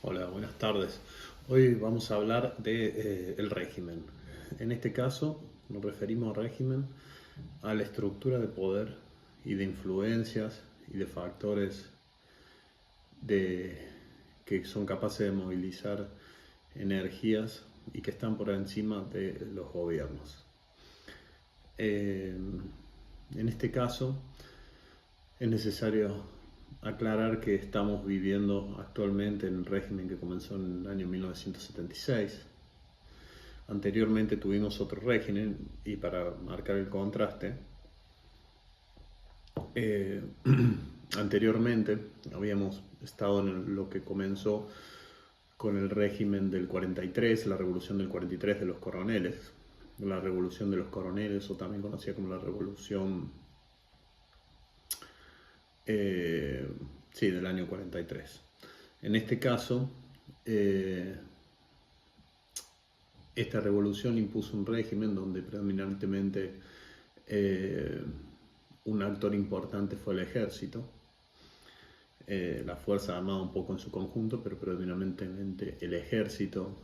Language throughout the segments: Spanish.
Hola, buenas tardes. Hoy vamos a hablar de el régimen. En este caso nos referimos al régimen, a la estructura de poder y de influencias y de factores que son capaces de movilizar energías y que están por encima de los gobiernos. En este caso es necesario aclarar que estamos viviendo actualmente en el régimen que comenzó en el año 1976. Anteriormente tuvimos otro régimen y para marcar el contraste, anteriormente habíamos estado en lo que comenzó con el régimen del 43, la revolución del 43 de los coroneles, la revolución de los coroneles, o también conocida como la revolución del año 43. En este caso, esta revolución impuso un régimen donde predominantemente un actor importante fue el ejército, la Fuerza Armada un poco en su conjunto, pero predominantemente el ejército,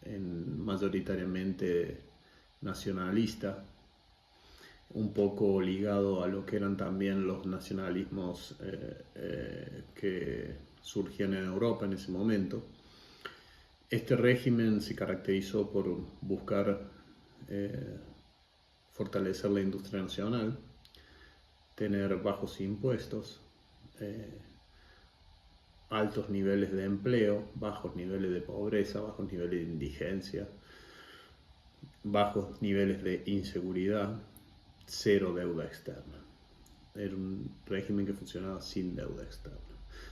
mayoritariamente nacionalista, un poco ligado a lo que eran también los nacionalismos que surgían en Europa en ese momento. Este régimen se caracterizó por buscar fortalecer la industria nacional, tener bajos impuestos, altos niveles de empleo, bajos niveles de pobreza, bajos niveles de indigencia, bajos niveles de inseguridad, cero deuda externa. Era un régimen que funcionaba sin deuda externa.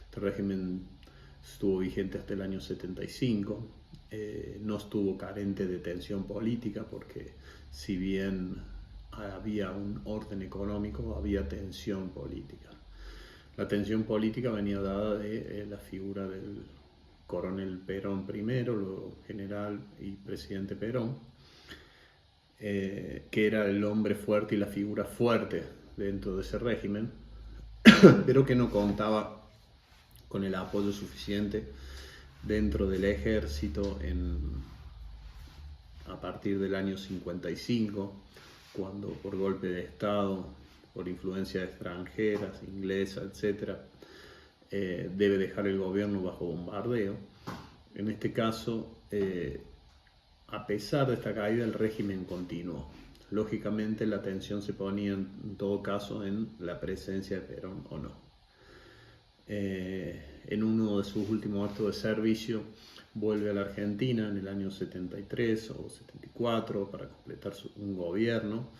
Este régimen estuvo vigente hasta el año 75, no estuvo carente de tensión política porque si bien había un orden económico, había tensión política. La tensión política venía dada de la figura del coronel Perón primero, luego general y presidente Perón, que era el hombre fuerte y la figura fuerte dentro de ese régimen, pero que no contaba con el apoyo suficiente dentro del ejército a partir del año 55, cuando por golpe de Estado, por influencias extranjeras, inglesas, etc., debe dejar el gobierno bajo bombardeo. En este caso, a pesar de esta caída, el régimen continuó. Lógicamente, la atención se ponía en todo caso en la presencia de Perón o no. En uno de sus últimos actos de servicio, vuelve a la Argentina en el año 73 o 74 para completar un gobierno.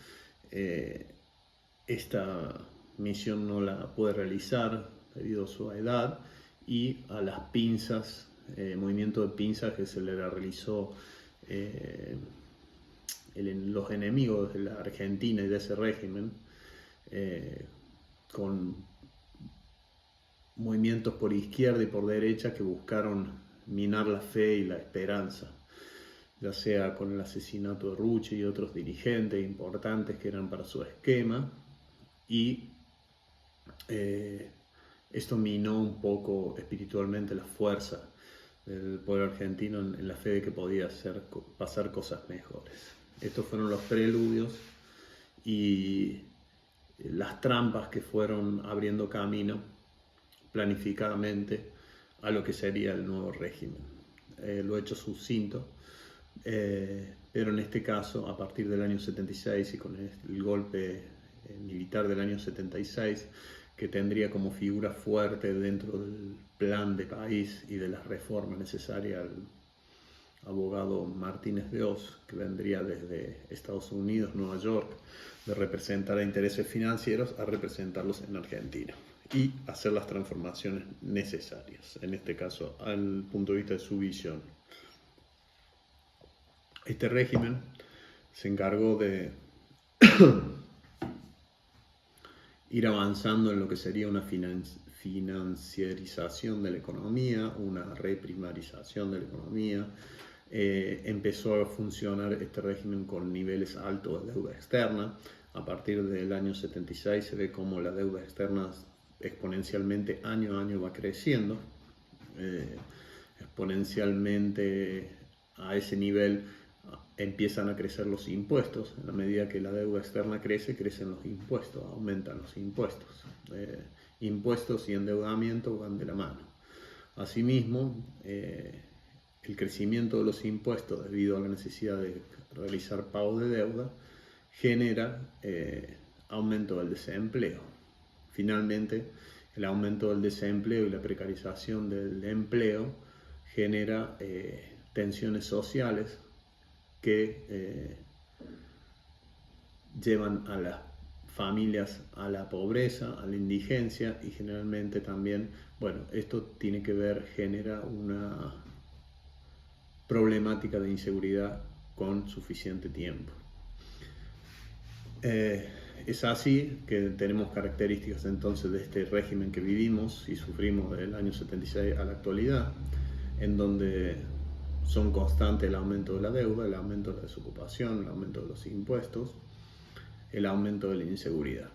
Esta misión no la puede realizar debido a su edad y a las pinzas, movimiento de pinzas que se le realizó los enemigos de la Argentina y de ese régimen, con movimientos por izquierda y por derecha que buscaron minar la fe y la esperanza, ya sea con el asesinato de Rucci y otros dirigentes importantes que eran para su esquema, y esto minó un poco espiritualmente la fuerza del pueblo argentino en la fe de que podía pasar cosas mejores. Estos fueron los preludios y las trampas que fueron abriendo camino planificadamente a lo que sería el nuevo régimen. Lo he hecho sucinto, pero en este caso, a partir del año 76 y con el golpe militar del año 76, que tendría como figura fuerte dentro del plan de país y de las reformas necesarias al abogado Martínez de Oz, que vendría desde Estados Unidos, Nueva York, de representar a intereses financieros a representarlos en Argentina y hacer las transformaciones necesarias, en este caso al punto de vista de su visión. Este régimen se encargó de ir avanzando en lo que sería una financiarización de la economía, una reprimarización de la economía. Empezó a funcionar este régimen con niveles altos de deuda externa. A partir del año 76 se ve como la deuda externa exponencialmente año a año va creciendo. exponencialmente a ese nivel empiezan a crecer los impuestos. En la medida que la deuda externa crece, crecen los impuestos, aumentan los impuestos. Impuestos y endeudamiento van de la mano. Asimismo, el crecimiento de los impuestos debido a la necesidad de realizar pago de deuda genera aumento del desempleo. Finalmente, el aumento del desempleo y la precarización del empleo genera tensiones sociales que llevan a las familias a la pobreza, a la indigencia y generalmente también, bueno, esto tiene que ver, genera una problemática de inseguridad con suficiente tiempo. Es así que tenemos características entonces de este régimen que vivimos y sufrimos del año 76 a la actualidad, en donde son constantes el aumento de la deuda, el aumento de la desocupación, el aumento de los impuestos, el aumento de la inseguridad.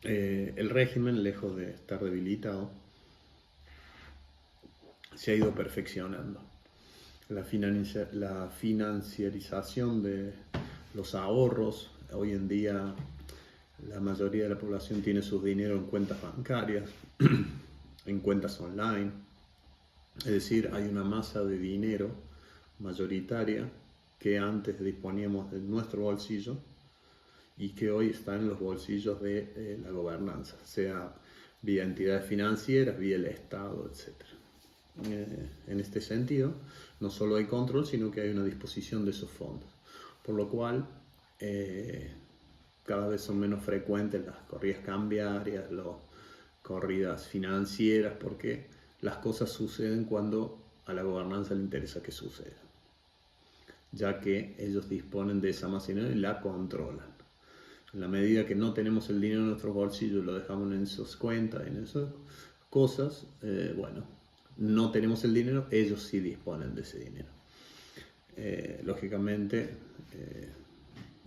El régimen, lejos de estar debilitado, se ha ido perfeccionando. La financiarización de los ahorros, hoy en día la mayoría de la población tiene sus dinero en cuentas bancarias, en cuentas online, es decir, hay una masa de dinero mayoritaria que antes disponíamos de nuestro bolsillo y que hoy está en los bolsillos de la gobernanza, sea vía entidades financieras, vía el Estado, etc. En este sentido, no solo hay control, sino que hay una disposición de esos fondos, por lo cual cada vez son menos frecuentes las corridas cambiarias, las corridas financieras, porque las cosas suceden cuando a la gobernanza le interesa que suceda, ya que ellos disponen de esa masa de dinero y la controlan. En la medida que no tenemos el dinero en nuestros bolsillos, lo dejamos en esas cuentas, en esas cosas, bueno, no tenemos el dinero, ellos sí disponen de ese dinero. Lógicamente,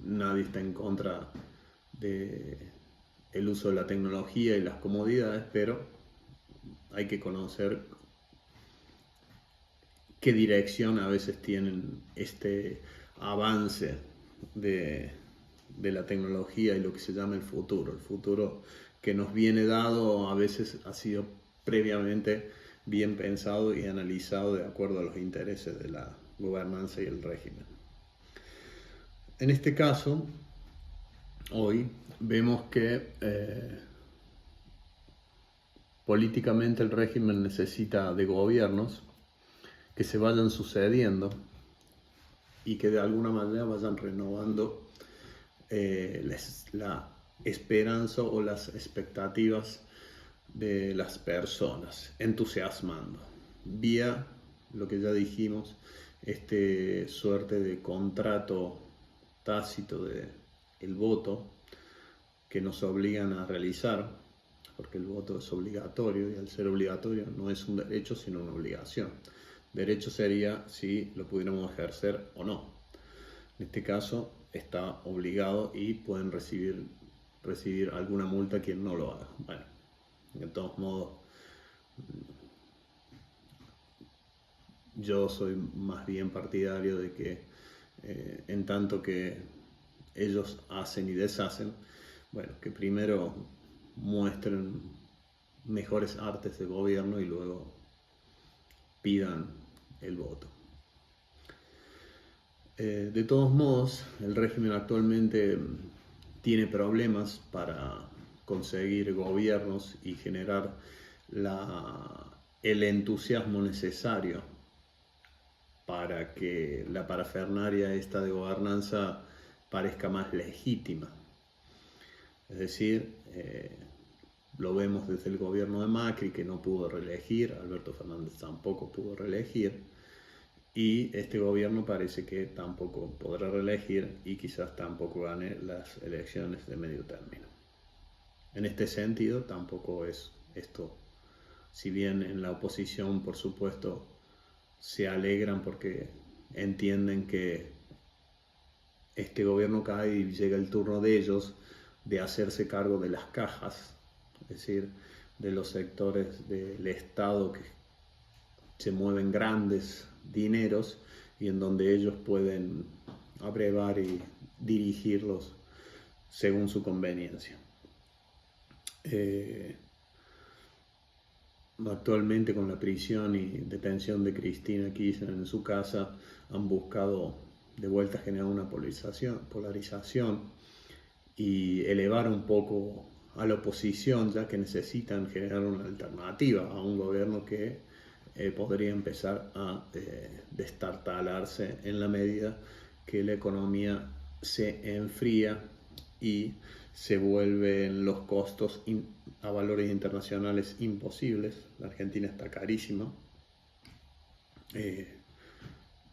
nadie está en contra del uso de la tecnología y las comodidades, pero hay que conocer qué dirección a veces tienen este avance de la tecnología y lo que se llama el futuro. El futuro que nos viene dado a veces ha sido previamente bien pensado y analizado de acuerdo a los intereses de la gobernanza y el régimen. En este caso, hoy vemos que políticamente el régimen necesita de gobiernos que se vayan sucediendo y que de alguna manera vayan renovando la esperanza o las expectativas de las personas, entusiasmando vía lo que ya dijimos, suerte de contrato tácito del voto que nos obligan a realizar, porque el voto es obligatorio y al ser obligatorio no es un derecho sino una obligación. Derecho sería si lo pudiéramos ejercer o no. En este caso está obligado y pueden recibir alguna multa quien no lo haga. Bueno, de todos modos, yo soy más bien partidario de que en tanto que ellos hacen y deshacen, bueno, que primero muestren mejores artes de gobierno y luego pidan el voto. De todos modos, el régimen actualmente tiene problemas para conseguir gobiernos y generar el entusiasmo necesario para que la parafernalia esta de gobernanza parezca más legítima. Es decir, lo vemos desde el gobierno de Macri, que no pudo reelegir, Alberto Fernández tampoco pudo reelegir, y este gobierno parece que tampoco podrá reelegir y quizás tampoco gane las elecciones de medio término. En este sentido, tampoco es esto, si bien en la oposición, por supuesto, se alegran porque entienden que este gobierno cae y llega el turno de ellos de hacerse cargo de las cajas, es decir, de los sectores del Estado que se mueven grandes dineros y en donde ellos pueden abrevar y dirigirlos según su conveniencia. Actualmente, con la prisión y detención de Cristina Kirchner en su casa, han buscado de vuelta generar una polarización y elevar un poco a la oposición, ya que necesitan generar una alternativa a un gobierno que podría empezar a destartalarse en la medida que la economía se enfría y se vuelven los costos a valores internacionales imposibles. La Argentina está carísima.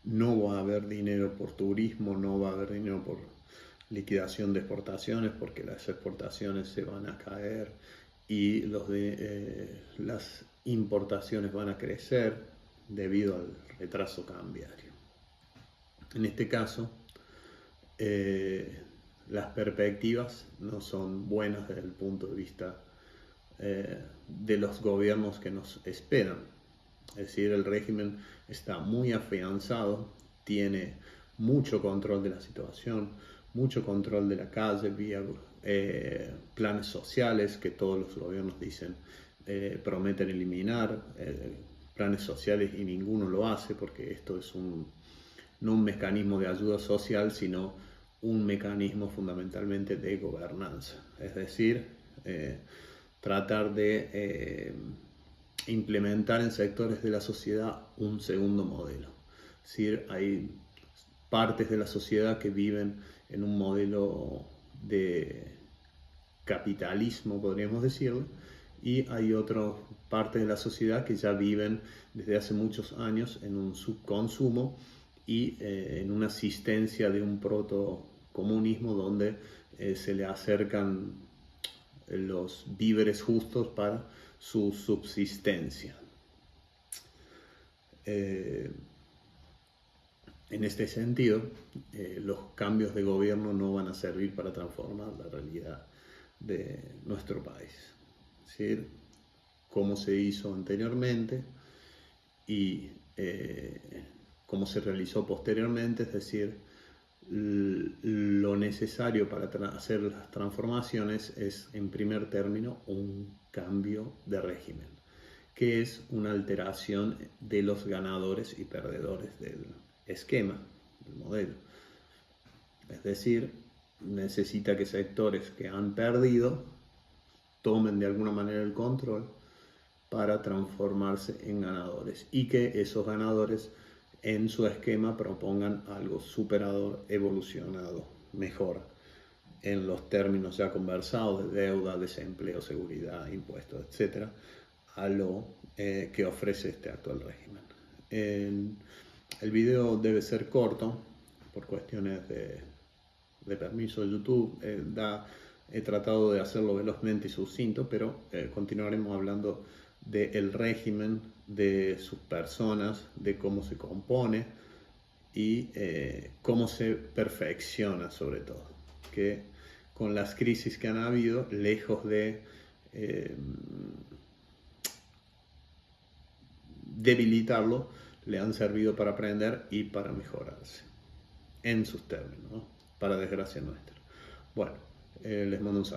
No va a haber dinero por turismo, no va a haber dinero por liquidación de exportaciones, porque las exportaciones se van a caer y las importaciones van a crecer debido al retraso cambiario. En este caso, las perspectivas no son buenas desde el punto de vista de los gobiernos que nos esperan. Es decir, el régimen está muy afianzado, tiene mucho control de la situación, mucho control de la calle vía planes sociales que todos los gobiernos dicen, prometen eliminar planes sociales y ninguno lo hace, porque esto es no un mecanismo de ayuda social, sino un mecanismo fundamentalmente de gobernanza. Es decir, tratar de implementar en sectores de la sociedad un segundo modelo. Es decir, hay partes de la sociedad que viven en un modelo de capitalismo, podríamos decirlo, y hay otras partes de la sociedad que ya viven desde hace muchos años en un subconsumo y en una asistencia de un protocomunismo donde se le acercan los víveres justos para su subsistencia. En este sentido, los cambios de gobierno no van a servir para transformar la realidad de nuestro país. Es decir, como se hizo anteriormente y cómo se realizó posteriormente, es decir, lo necesario para hacer las transformaciones es, en primer término, un cambio de régimen, que es una alteración de los ganadores y perdedores del esquema, del modelo. Es decir, necesita que sectores que han perdido tomen de alguna manera el control para transformarse en ganadores y que esos ganadores en su esquema propongan algo superador, evolucionado, mejor en los términos ya conversados de deuda, desempleo, seguridad, impuestos, etc., a lo que ofrece este actual régimen. El video debe ser corto por cuestiones de permiso de YouTube. He tratado de hacerlo velozmente y sucinto, pero continuaremos hablando del régimen, de sus personas, de cómo se compone y cómo se perfecciona, sobre todo. Que con las crisis que han habido, lejos de debilitarlo, le han servido para aprender y para mejorarse en sus términos, ¿no? Para desgracia nuestra. Bueno, les mando un saludo.